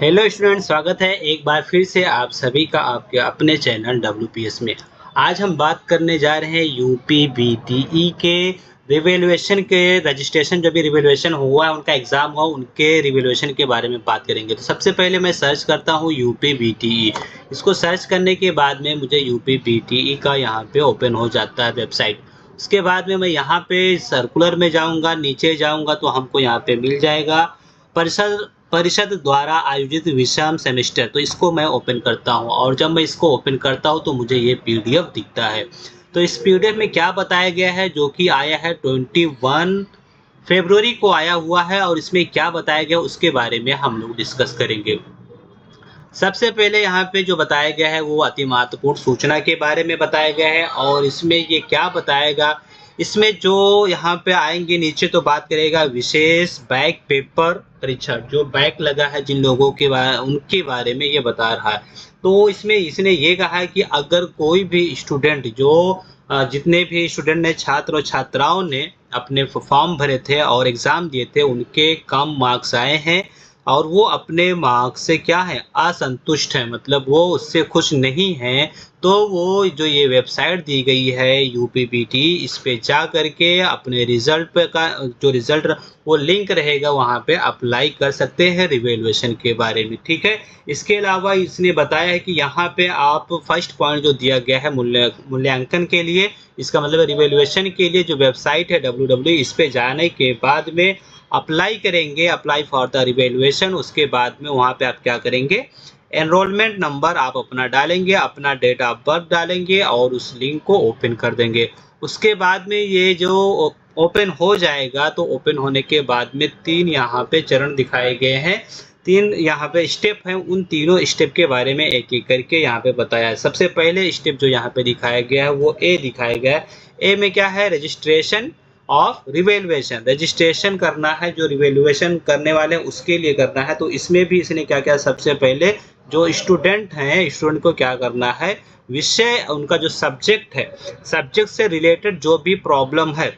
Hello student, स्वागत है एक बार फिर से आप सभी का आपके अपने चैनल WPS में। आज हम बात करने जा रहे हैं यूपी बीटीई के रिवैल्यूएशन के रजिस्ट्रेशन, जो भी रिवैल्यूएशन हुआ है, उनका एग्ज़ाम हुआ, उनके रिवैल्यूएशन के बारे में बात करेंगे। तो सबसे पहले मैं सर्च करता हूँ यूपी बीटीई। इसको सर्च करने के बाद में मुझे यूपी बीटीई का यहाँ पे ओपन हो जाता है वेबसाइट। उसके बाद में मैं यहाँ पे सर्कुलर में जाऊँगा, नीचे जाऊँगा तो हमको यहाँ पे मिल जाएगा परिषद परिषद द्वारा आयोजित विषम सेमेस्टर। तो इसको मैं ओपन करता हूँ और जब मैं इसको ओपन करता हूँ तो मुझे ये पीडीएफ दिखता है। तो इस पीडीएफ में क्या बताया गया है, जो कि आया है 21 फरवरी को आया हुआ है, और इसमें क्या बताया गया उसके बारे में हम लोग डिस्कस करेंगे। सबसे पहले यहाँ पे जो बताया गया है वो अति महत्वपूर्ण सूचना के बारे में बताया गया है, और इसमें ये क्या बताएगा, इसमें जो यहाँ पे आएंगे नीचे तो बात करेगा विशेष बैक पेपर परीक्षा, जो बैक लगा है जिन लोगों के उनके बारे में ये बता रहा है। तो इसमें इसने ये कहा है कि अगर कोई भी स्टूडेंट जो जितने भी स्टूडेंट ने, छात्र और छात्राओं ने अपने फॉर्म भरे थे और एग्ज़ाम दिए थे, उनके कम मार्क्स आए हैं और वो अपने मार्क्स से क्या है, असंतुष्ट है, मतलब वो उससे खुश नहीं है, तो वो जो ये वेबसाइट दी गई है यूपीपीटी, इस पे जा करके अपने रिजल्ट पे का जो रिजल्ट वो लिंक रहेगा वहाँ पे अप्लाई कर सकते हैं रिवैल्यूएशन के बारे में। ठीक है, इसके अलावा इसने बताया है कि यहाँ पे आप फर्स्ट पॉइंट जो दिया गया है मूल्यांकन के लिए, इसका मतलब रिवैल्यूएशन के लिए जो वेबसाइट है www, इस पे जाने के बाद में अप्लाई करेंगे, अप्लाई फॉर द रिवैल्यूएशन। उसके बाद में वहाँ पे आप क्या करेंगे, एनरोलमेंट नंबर आप अपना डालेंगे, अपना डेट ऑफ बर्थ डालेंगे और उस लिंक को ओपन कर देंगे। उसके बाद में ये जो ओपन हो जाएगा, तो ओपन होने के बाद में 3 यहाँ पे चरण दिखाए गए हैं, 3 यहाँ पे स्टेप हैं। उन तीनों स्टेप के बारे में एक-एक करके यहाँ पे बताया है। सबसे पहले स्टेप जो यहाँ पे दिखाया गया है वो ए दिखाया गया है। ए में क्या है, रजिस्ट्रेशन ऑफ रिवैल्यूएशन, रजिस्ट्रेशन करना है, जो रिवैल्यूएशन करने वाले हैं उसके लिए करना है। तो इसमें भी इसने क्या किया, सबसे पहले जो स्टूडेंट हैं, स्टूडेंट को क्या करना है, विषय उनका जो सब्जेक्ट है, सब्जेक्ट से रिलेटेड जो भी प्रॉब्लम है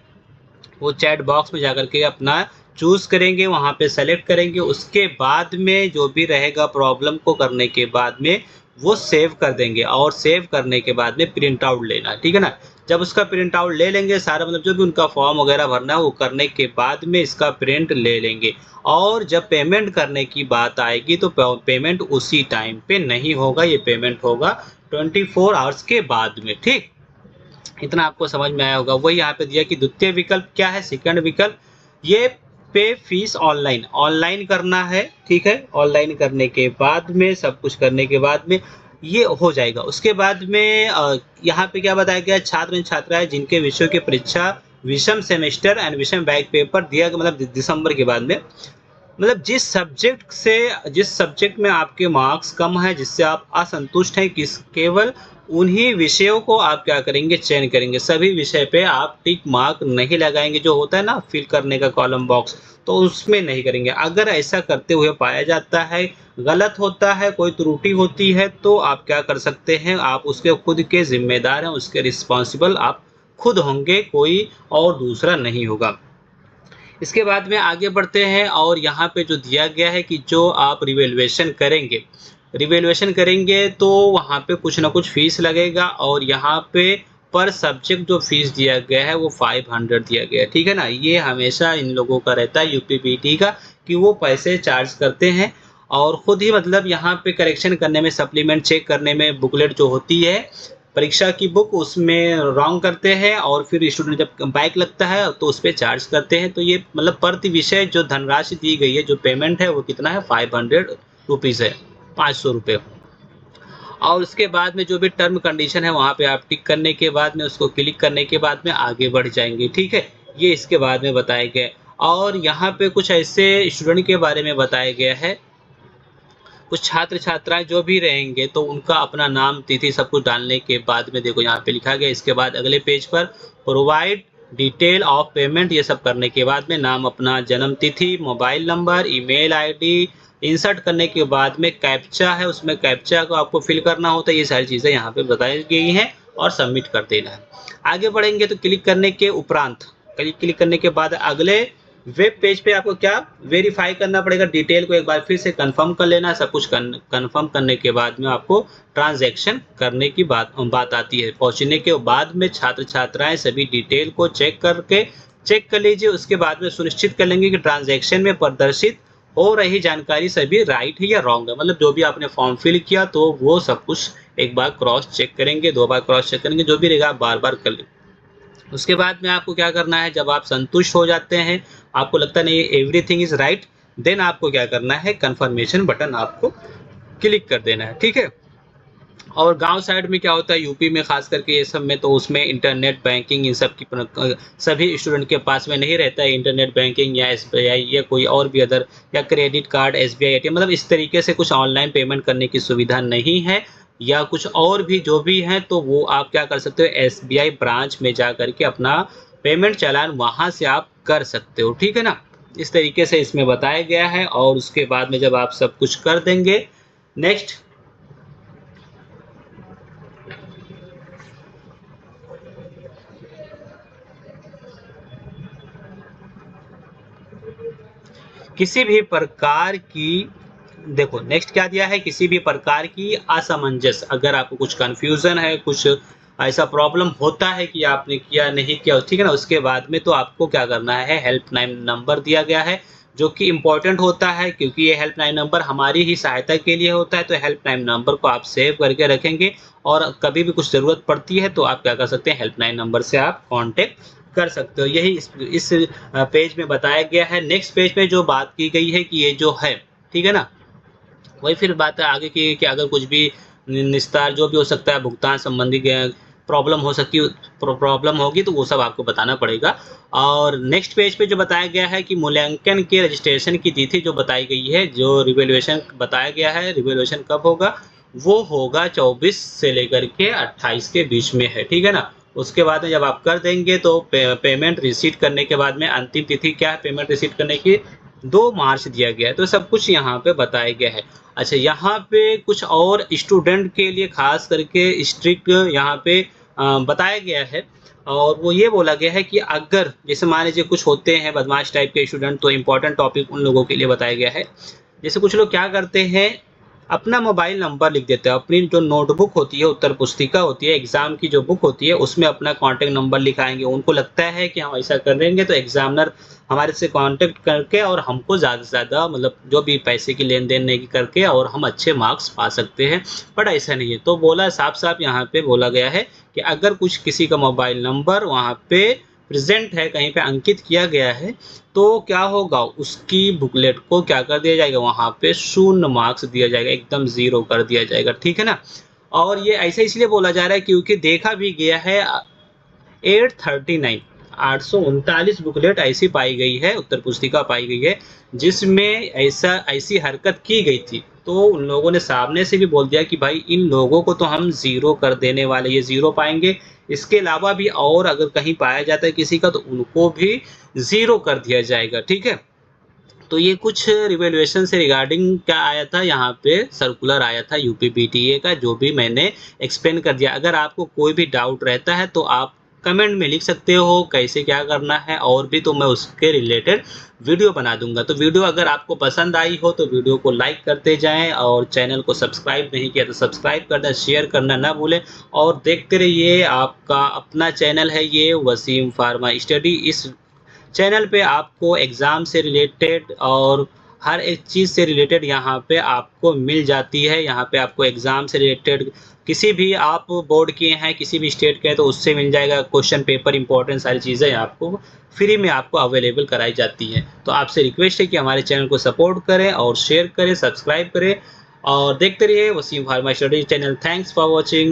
वो चैट बॉक्स में जाकर के अपना चूज करेंगे, वहाँ पे सेलेक्ट करेंगे। उसके बाद में जो भी रहेगा प्रॉब्लम को करने के बाद में वो सेव कर देंगे, और सेव करने के बाद में प्रिंट आउट लेना, ठीक है ना। जब उसका प्रिंट आउट ले लेंगे सारा, मतलब जो भी उनका फॉर्म वगैरह भरना है वो करने के बाद में इसका प्रिंट ले लेंगे, और जब पेमेंट करने की बात आएगी तो पेमेंट उसी टाइम पे नहीं होगा, ये पेमेंट होगा 24 आवर्स के बाद में। ठीक, इतना आपको समझ में आया होगा। वही यहाँ पे दिया कि द्वितीय विकल्प क्या है, सेकंड विकल्प, ये पे फीस ऑनलाइन, ऑनलाइन करना है। ठीक है, ऑनलाइन करने के बाद में, सब कुछ करने के बाद में ये हो जाएगा। उसके बाद में यहाँ पे क्या बताया गया, छात्र छात्राएं जिनके विषयों की परीक्षा विषम सेमेस्टर एंड विषम बैक पेपर दिया गया, मतलब दिसंबर के बाद में, मतलब जिस सब्जेक्ट में आपके मार्क्स कम है, जिससे आप असंतुष्ट हैं, किस केवल उन्हीं विषयों को आप क्या करेंगे, चयन करेंगे। सभी विषय पे आप टिक मार्क नहीं लगाएंगे, जो होता है ना फिल करने का कॉलम बॉक्स, तो उसमें नहीं करेंगे। अगर ऐसा करते हुए पाया जाता है, गलत होता है, कोई त्रुटि होती है, तो आप क्या कर सकते हैं, आप उसके खुद के जिम्मेदार हैं, उसके रिस्पॉन्सिबल आप खुद होंगे, कोई और दूसरा नहीं होगा। इसके बाद में आगे बढ़ते हैं, और यहाँ पे जो दिया गया है कि जो आप रिवैल्यूएशन करेंगे तो वहाँ पे कुछ ना कुछ फीस लगेगा, और यहाँ पे पर सब्जेक्ट जो फीस दिया गया है वो 500 दिया गया है। ठीक है ना, ये हमेशा इन लोगों का रहता है यूपीपीटी का, कि वो पैसे चार्ज करते हैं, और खुद ही मतलब यहाँ पे करेक्शन करने में, सप्लीमेंट चेक करने में, बुकलेट जो होती है परीक्षा की बुक, उसमें रॉन्ग करते हैं, और फिर स्टूडेंट जब बैक लगता है तो उस पर चार्ज करते हैं। तो ये मतलब प्रति विषय जो धनराशि दी गई है, जो पेमेंट है वो कितना है, 500 रुपीज़ है, 500 रुपये। और उसके बाद में जो भी टर्म कंडीशन है वहाँ पे आप टिक करने के बाद में, उसको क्लिक करने के बाद में आगे बढ़ जाएंगे। ठीक है, ये इसके बाद में बताए गए। और यहाँ पे कुछ ऐसे स्टूडेंट के बारे में बताया गया है, कुछ छात्र छात्राएं जो भी रहेंगे तो उनका अपना नाम, तिथि, सब कुछ डालने के बाद में देखो यहाँ पे लिखा गया। इसके बाद अगले पेज पर प्रोवाइड डिटेल ऑफ पेमेंट, ये सब करने के बाद में नाम, अपना जन्म तिथि, mobile number, email ID insert करने के बाद में कैप्चा है, उसमें कैप्चा को आपको फिल करना होता है। ये सारी चीज़ें यहाँ पे बताई गई हैं, और सबमिट कर देना है। आगे बढ़ेंगे तो क्लिक करने के उपरांत, क्लिक करने के बाद अगले वेब पेज पे आपको क्या वेरीफाई करना पड़ेगा, डिटेल को एक बार फिर से कंफर्म कर लेना। सब कुछ कंफर्म करने के बाद में आपको ट्रांजैक्शन करने की बात आती है। पहुंचने के बाद में छात्र छात्राएं सभी डिटेल को चेक कर लीजिए। उसके बाद में सुनिश्चित कर लेंगे कि ट्रांजैक्शन में प्रदर्शित हो रही जानकारी सभी राइट है या रॉन्ग है। मतलब जो भी आपने फॉर्म फिल किया तो वो सब कुछ एक बार क्रॉस चेक करेंगे, 2 बार क्रॉस चेक करेंगे, जो भी रहेगा आप बार बार कर लेंगे। उसके बाद में आपको क्या करना है, जब आप संतुष्ट हो जाते हैं, आपको लगता नहीं एवरीथिंग इज राइट, देन आपको क्या करना है, कंफर्मेशन बटन आपको क्लिक कर देना है। ठीक है। और गांव साइड में क्या होता है, यूपी में खास करके ये सब में, तो उसमें इंटरनेट बैंकिंग इन सब की सभी स्टूडेंट के पास में नहीं रहता है इंटरनेट बैंकिंग या एसबीआई या कोई और भी अदर, या क्रेडिट कार्ड, एसबीआई एटीएम, मतलब इस तरीके से कुछ ऑनलाइन पेमेंट करने की सुविधा नहीं है, या कुछ और भी जो भी है, तो वो आप क्या कर सकते हो, एसबीआई ब्रांच में जा करके अपना पेमेंट चालान वहां से आप कर सकते हो। ठीक है ना। इस तरीके से इसमें बताया गया है। और उसके बाद में जब आप सब कुछ कर देंगे, नेक्स्ट किसी भी प्रकार की, देखो नेक्स्ट क्या दिया है, किसी भी प्रकार की असमंजस, अगर आपको कुछ कंफ्यूजन है, कुछ ऐसा प्रॉब्लम होता है कि आपने किया नहीं किया, ठीक है ना, उसके बाद में तो आपको क्या करना है, हेल्पलाइन नंबर दिया गया है जो कि इम्पोर्टेंट होता है, क्योंकि ये हेल्पलाइन नंबर हमारी ही सहायता के लिए होता है। तो हेल्पलाइन नंबर को आप सेव करके रखेंगे, और कभी भी कुछ ज़रूरत पड़ती है तो आप क्या कर सकते हैं, हेल्पलाइन नंबर से आप कांटेक्ट कर सकते हो। यही इस पेज में बताया गया है। नेक्स्ट पेज में जो बात की गई है कि ये जो है, ठीक है ना, वही फिर बात है आगे की कि अगर कुछ भी निस्तार जो भी हो सकता है, भुगतान संबंधी प्रॉब्लम हो सकती है, प्रॉब्लम होगी तो वो सब आपको बताना पड़ेगा। और नेक्स्ट पेज पे जो बताया गया है कि मूल्यांकन के रजिस्ट्रेशन की तिथि जो बताई गई है, जो रिवैल्यूएशन बताया गया है, रिवैल्यूएशन कब होगा, वो होगा 24 से लेकर के 28 के बीच में है। ठीक है ना। उसके बाद में जब आप कर देंगे तो पेमेंट रिसीट करने के बाद में अंतिम तिथि क्या है पेमेंट रिसीट करने की, 2 मार्च दिया गया है। तो सब कुछ यहाँ पे बताया गया है। अच्छा, यहाँ पे कुछ और स्टूडेंट के लिए खास करके स्ट्रिक्ट यहाँ पे बताया गया है। और वो ये बोला गया है कि अगर जैसे मान लीजिए कुछ होते हैं बदमाश टाइप के स्टूडेंट, तो इम्पोर्टेंट टॉपिक उन लोगों के लिए बताया गया है। जैसे कुछ लोग क्या करते हैं, अपना मोबाइल नंबर लिख देते हैं, अपनी जो नोटबुक होती है, उत्तर पुस्तिका होती है, एग्जाम की जो बुक होती है, उसमें अपना कॉन्टैक्ट नंबर लिखाएंगे। उनको लगता है कि हम ऐसा करेंगे तो एग्जामिनर हमारे से कांटेक्ट करके और हमको ज़्यादा से ज़्यादा मतलब जो भी पैसे की लेन देन नहीं करके और हम अच्छे मार्क्स पा सकते हैं। बट ऐसा नहीं है। तो बोला साफ साफ यहाँ पे बोला गया है कि अगर कुछ किसी का मोबाइल नंबर वहाँ पे प्रेजेंट है, कहीं पे अंकित किया गया है, तो क्या होगा, उसकी बुकलेट को क्या कर दिया जाएगा, वहाँ पे शून्य मार्क्स दिया जाएगा, एकदम जीरो कर दिया जाएगा। ठीक है ना। और ये ऐसा इसलिए बोला जा रहा है क्योंकि देखा भी गया है 839 839 बुकलेट ऐसी पाई गई है, उत्तर पुस्तिका पाई गई है, जिसमें ऐसी हरकत की गई थी। तो उन लोगों ने सामने से भी बोल दिया कि भाई इन लोगों को तो हम जीरो कर देने वाले, ये जीरो पाएंगे। इसके अलावा भी और अगर कहीं पाया जाता है किसी का, तो उनको भी जीरो कर दिया जाएगा। ठीक है। तो ये कुछ रिवैल्यूएशन से रिगार्डिंग क्या आया था, यहाँ पे सर्कुलर आया था यूपीपीटीए का, जो भी मैंने एक्सप्लेन कर दिया। अगर आपको कोई भी डाउट रहता है तो आप कमेंट में लिख सकते हो कैसे क्या करना है, और भी तो मैं उसके रिलेटेड वीडियो बना दूंगा। तो वीडियो अगर आपको पसंद आई हो तो वीडियो को लाइक करते जाएं, और चैनल को सब्सक्राइब नहीं किया तो सब्सक्राइब करना, शेयर करना ना भूलें। और देखते रहिए, आपका अपना चैनल है ये, वसीम फार्मा स्टडी। इस चैनल पे आपको एग्ज़ाम से रिलेटेड और हर एक चीज़ से रिलेटेड यहाँ पे आपको मिल जाती है। यहाँ पे आपको एग्ज़ाम से रिलेटेड किसी भी आप बोर्ड किए हैं, किसी भी स्टेट के हैं, तो उससे मिल जाएगा, क्वेश्चन पेपर इंपॉर्टेंट सारी चीज़ें आपको फ्री में आपको अवेलेबल कराई जाती हैं। तो आपसे रिक्वेस्ट है कि हमारे चैनल को सपोर्ट करें और शेयर करें, सब्सक्राइब करें, और देखते रहिए Wasim pharma study channel. Thanks for watching.